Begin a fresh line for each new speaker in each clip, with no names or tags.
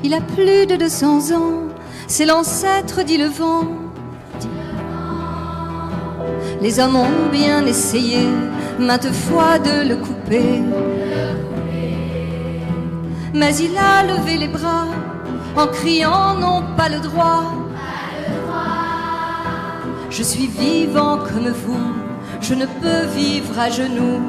Il a plus de 200 ans, c'est l'ancêtre, dit le vent. Les hommes ont bien essayé maintes fois de le couper, mais il a levé les bras en criant non, pas le droit. Je suis vivant comme vous, je ne peux vivre à genoux.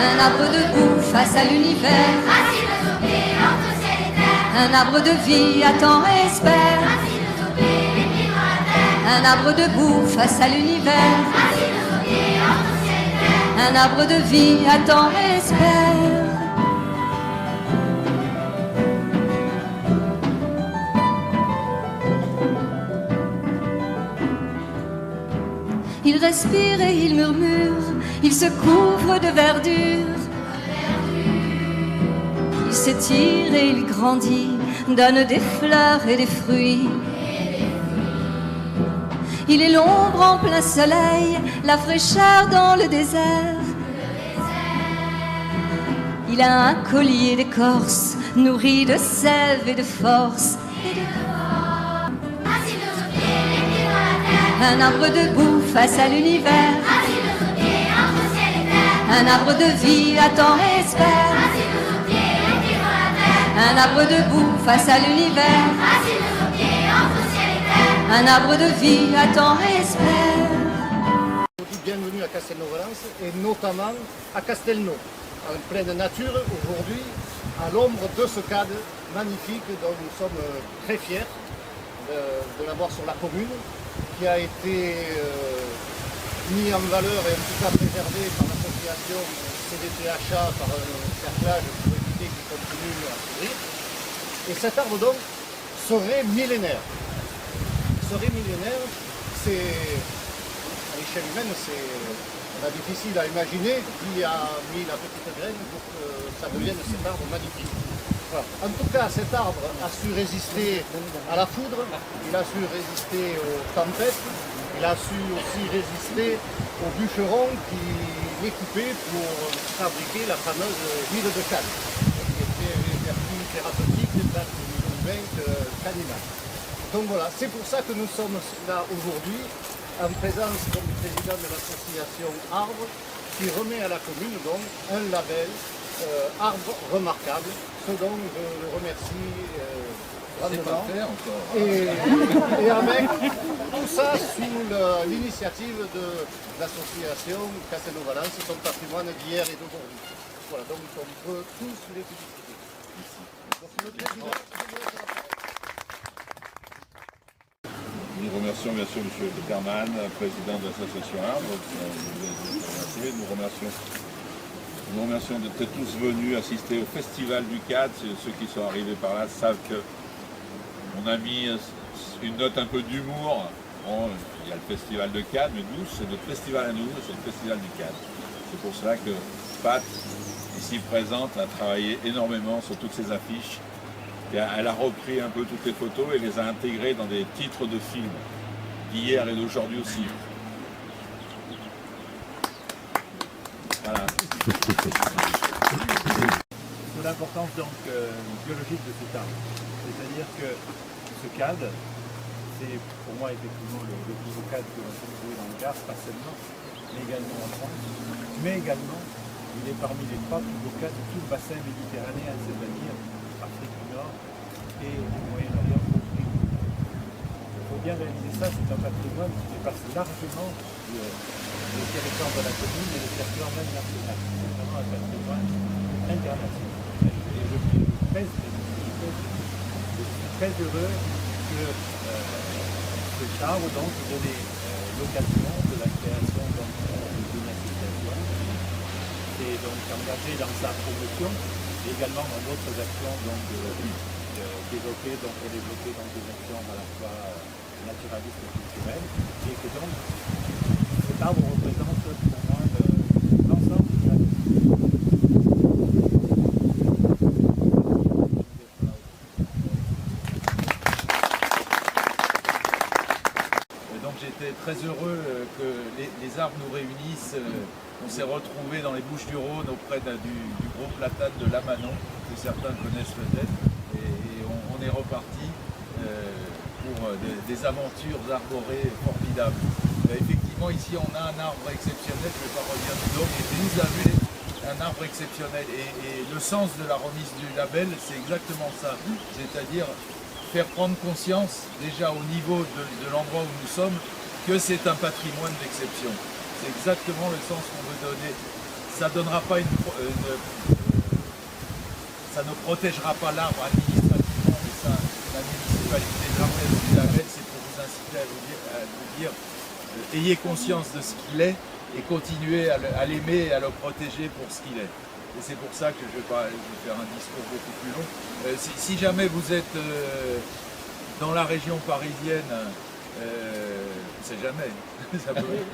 Un arbre debout face à l'univers, un arbre de vie attend et espère. Un arbre debout face à l'univers, un arbre de vie attend et espère. Il respire et il murmure, il se couvre de verdure. Il s'étire et il grandit, donne des fleurs et des fruits. Il est l'ombre en plein soleil, la fraîcheur dans le désert. Il a un collier d'écorce, nourri de sève et de force. Un arbre debout face à l'univers, un arbre de vie attend et espère. Un arbre debout face à l'univers, un arbre de vie attend et espère.
Bienvenue à Castelnau-Valence et notamment à Castelnau, en pleine nature aujourd'hui, à l'ombre de ce cadre magnifique dont nous sommes très fiers de l'avoir sur la commune, qui a été mis en valeur et en tout cas préservé par l'association CDTHA par un cerclage pour éviter qu'il continue à s'ouvrir. Et cet arbre donc serait millénaire. C'est à l'échelle humaine, c'est difficile à imaginer qui a mis la petite graine pour que ça devienne cet arbre magnifique. Voilà. En tout cas, cet arbre a su résister à la foudre, il a su résister aux tempêtes, il a su aussi résister aux bûcherons qui les coupaient pour fabriquer la fameuse huile de canne, qui était les vertus thérapeutiques tant humaines qu'animales. Donc voilà, c'est pour ça que nous sommes là aujourd'hui, en présence comme président de l'association Arbre, qui remet à la commune donc un label Arbre remarquable, ce dont je le remercie grandement. Et avec tout ça sous l'initiative de l'association Castelnau-Valence, son patrimoine d'hier et d'aujourd'hui. Voilà, donc on peut tous les féliciter. Donc, le président,
nous remercions bien sûr M. Peterman, président de l'association Arbre. Nous remercions d'être tous venus assister au Festival du Cadre. Ceux qui sont arrivés par là savent qu'on a mis une note un peu d'humour. Bon, il y a le Festival de Cadre, mais nous, c'est notre festival à nous, c'est le Festival du Cadre. C'est pour cela que Pat, ici présente, a travaillé énormément sur toutes ces affiches. Elle a repris un peu toutes les photos et les a intégrées dans des titres de films, d'hier et d'aujourd'hui aussi. Voilà.
De l'importance donc biologique de cet arbre. C'est-à-dire que ce cadre, c'est pour moi effectivement le plus beau cadre que l'on peut trouver dans le Gard, pas seulement, mais également en France. Mais également, il est parmi les 3 plus beaux cadres de tout le bassin méditerranéen, c'est-à-dire Afrique du Nord et du Moyen-Orient compris. Il faut bien réaliser ça, c'est un patrimoine qui dépasse largement le territoire de la commune et le territoire même national. C'est vraiment un patrimoine international. Et je suis très heureux que cet arbre donc donne l'occasion de la création d'une association qui est donc engagée dans sa promotion et également dans d'autres actions donc, développées donc, pour développer donc, des actions à la fois naturalistes et culturelles et que donc cet arbre représente pour moi l'ensemble de la
j'étais très heureux que les arbres nous réunissent. On s'est retrouvés dans les Bouches-du-Rhône auprès du gros platane de Lamanon, que certains connaissent peut-être, et on est reparti pour des aventures arborées formidables. Effectivement, ici on a un arbre exceptionnel, je ne vais pas redire du nom, mais vous avez un arbre exceptionnel. Et le sens de la remise du label, c'est exactement ça, c'est-à-dire faire prendre conscience, déjà au niveau de l'endroit où nous sommes, que c'est un patrimoine d'exception. C'est exactement le sens qu'on veut donner. Ça donnera pas ça ne protégera pas l'arbre administrativement, mais ça, la municipalité de du label, c'est pour vous inciter à vous dire ayez conscience de ce qu'il est et continuez à l'aimer et à le protéger pour ce qu'il est. Et c'est pour ça que je vais faire un discours beaucoup plus long. Si jamais vous êtes dans la région parisienne, on ne sait jamais, ça peut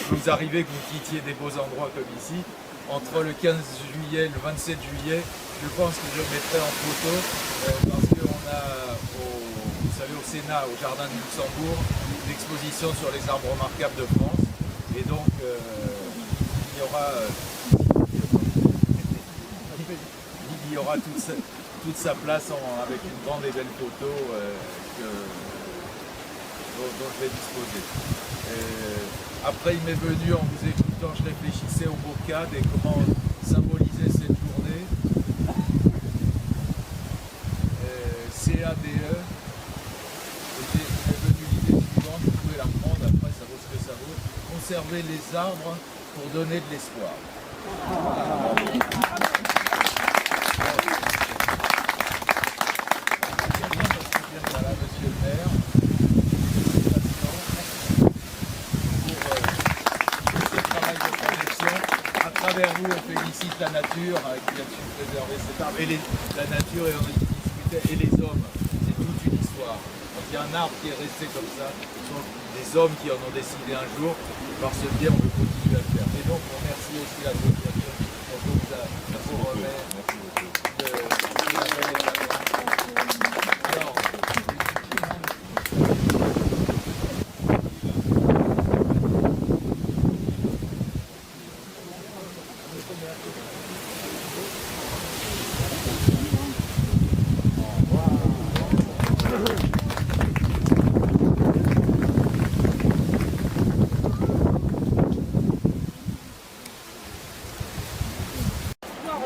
vous arriver que vous quittiez des beaux endroits comme ici, entre le 15 juillet et le 27 juillet, je pense que je mettrai en photo, parce qu'on a, vous savez, au Sénat, au Jardin de Luxembourg, une exposition sur les arbres remarquables de France, et donc il y aura toute sa place avec une grande et belle photo dont je vais disposer. Après, il m'est venu, en vous écoutant, je réfléchissais au mot CAD et comment symboliser cette journée. CADE, il m'est venu l'idée suivante, vous pouvez la prendre, après ça vaut ce que ça vaut. Conserver les arbres pour donner de l'espoir. Voilà, monsieur le maire. À travers vous, on félicite la nature qui a su préserver cet arbre, et la nature, et on discutait, et les hommes. C'est toute une histoire. Donc il y a un arbre qui est resté comme ça, ce sont des hommes qui en ont décidé un jour, par ce biais on veut continuer à le faire. Et donc on remercie aussi l'association pour remettre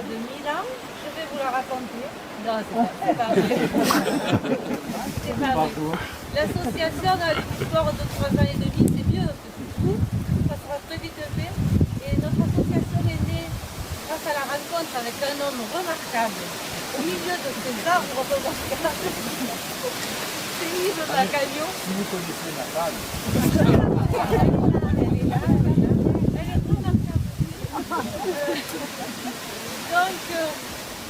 de Milan, je vais vous la raconter.
Non, c'est pas vrai.
C'est pas vrai. L'association a une histoire de 3 ans et demi, c'est mieux que tout. Ça sera très vite fait. Et notre association est née grâce à la rencontre avec un homme remarquable au milieu de ces arbres remarquables. C'est Yves Macagnon.
Si vous connaissez ma femme.
Elle est là. Elle est remarquable. Donc,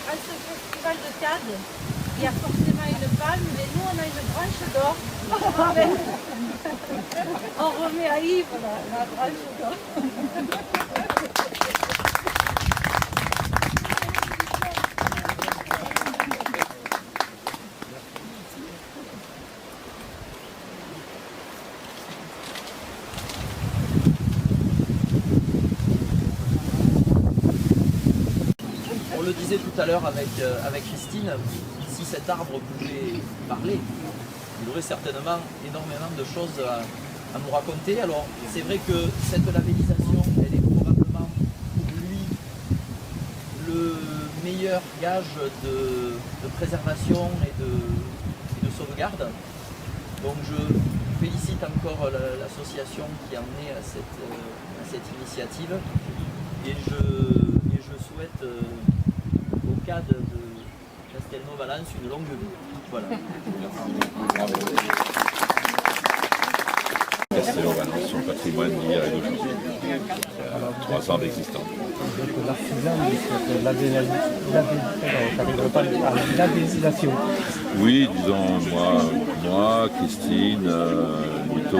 à ce festival de Cade, il y a forcément une palme, mais nous on a une branche d'or. On remet à Yves la branche d'or.
On le disait tout à l'heure avec Christine, si cet arbre pouvait parler, il aurait certainement énormément de choses à nous raconter. Alors c'est vrai que cette labellisation, elle est probablement pour lui le meilleur gage de préservation et de sauvegarde. Donc je félicite encore l'association qui en est à cette initiative et je souhaite au CAD de Castelnau-Valence une longue vie. Voilà.
Castelnau-Valence, son patrimoine d'hier et d'aujourd'hui. 3 ans d'existence.
Donc l'artisan n'arriverait pas à la labellisation.
Oui, disons, moi Christine, Mito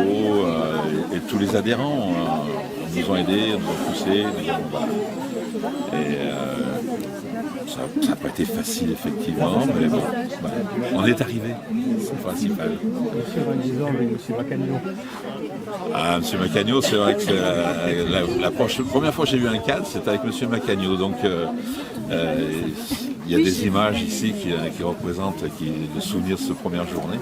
et tous les adhérents nous ont aidés, nous ont poussés. Et Ça n'a pas été facile, effectivement, mais bon, on est arrivé, c'est le principal.
Monsieur Randizon et monsieur Macagno.
Ah, monsieur Macagno, c'est vrai que c'est la première fois que j'ai vu un cadre, c'était avec monsieur Macagno. Donc, il y a des images ici qui représentent le souvenir de cette première journée.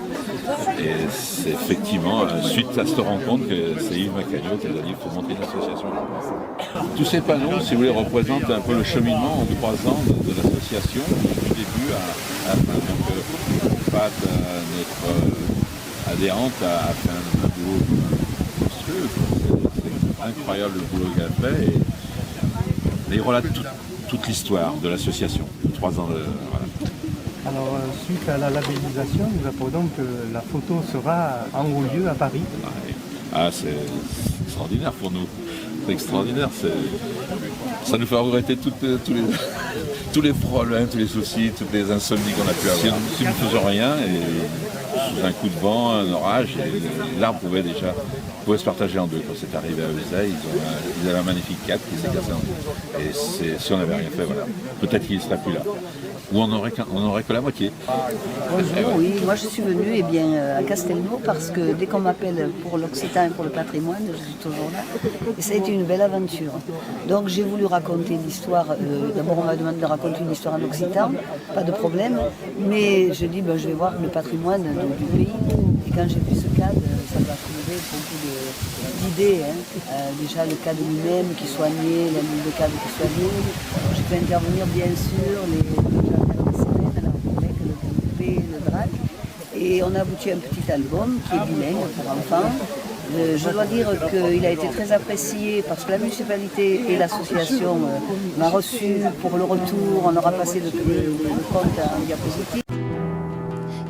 Et c'est effectivement, suite à cette rencontre, que c'est Yves Macagno qui a dit qu'il faut monter une association. Tous ces panneaux, si vous voulez, représentent un peu le cheminement en 3 ans de l'association, du début à la fin. Donc, Pat, notre adhérente, a fait un boulot monstrueux. C'est incroyable le boulot qu'elle a fait. Et il relate toute l'histoire de l'association. 3 ans de. Voilà.
Alors, suite à la labellisation, nous apprenons que la photo sera en haut lieu à Paris.
Ah, c'est extraordinaire pour nous. C'est extraordinaire. Ça nous fait regretter tous les problèmes, tous les soucis, toutes les insomnies qu'on a pu avoir. Si nous ne faisions rien, et sous un coup de vent, un orage, l'arbre pouvait se partager en deux. Quand c'est arrivé à Usaï, ils avaient un magnifique cadre qui s'est cassé en deux. Et si on n'avait rien fait, voilà, peut-être qu'il ne serait plus là. Ou on n'aurait que la moitié.
Bonjour, oui, moi je suis venue à Castelnau parce que dès qu'on m'appelle pour l'Occitan et pour le patrimoine, je suis toujours là. Et ça a été une belle aventure. Donc j'ai voulu raconter l'histoire. D'abord on m'a demandé de raconter une histoire en Occitan, pas de problème. Mais je dis, je vais voir le patrimoine du pays. Et quand j'ai vu ce cadre, ça m'a trouvé beaucoup d'idées. Déjà le cadre lui-même qui soignait, le cadre qui soignait. J'ai fait intervenir bien sûr le drac, et on a abouti à un petit album qui est bilingue pour enfants. Je dois dire qu'il a été très apprécié parce que la municipalité et l'association m'a reçu pour le retour. On aura passé le compte en diapositive.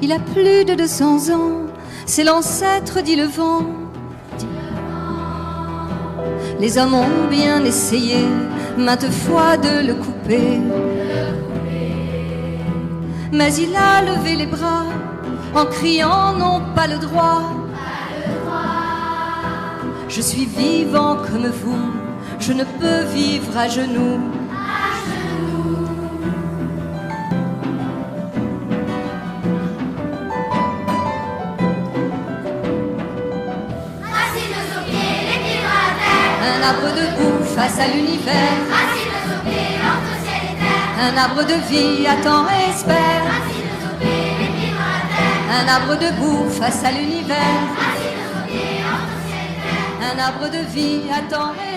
Il a plus de 200 ans, c'est l'ancêtre dit le vent. Les hommes ont bien essayé maintes fois de le couper. Mais il a levé les bras en criant non, pas le droit. Je suis vivant comme vous, je ne peux vivre à genoux. Un arbre debout face à l'univers. Un arbre de vie attend et espère. Un arbre debout face à l'univers. Un arbre de vie attend et espère.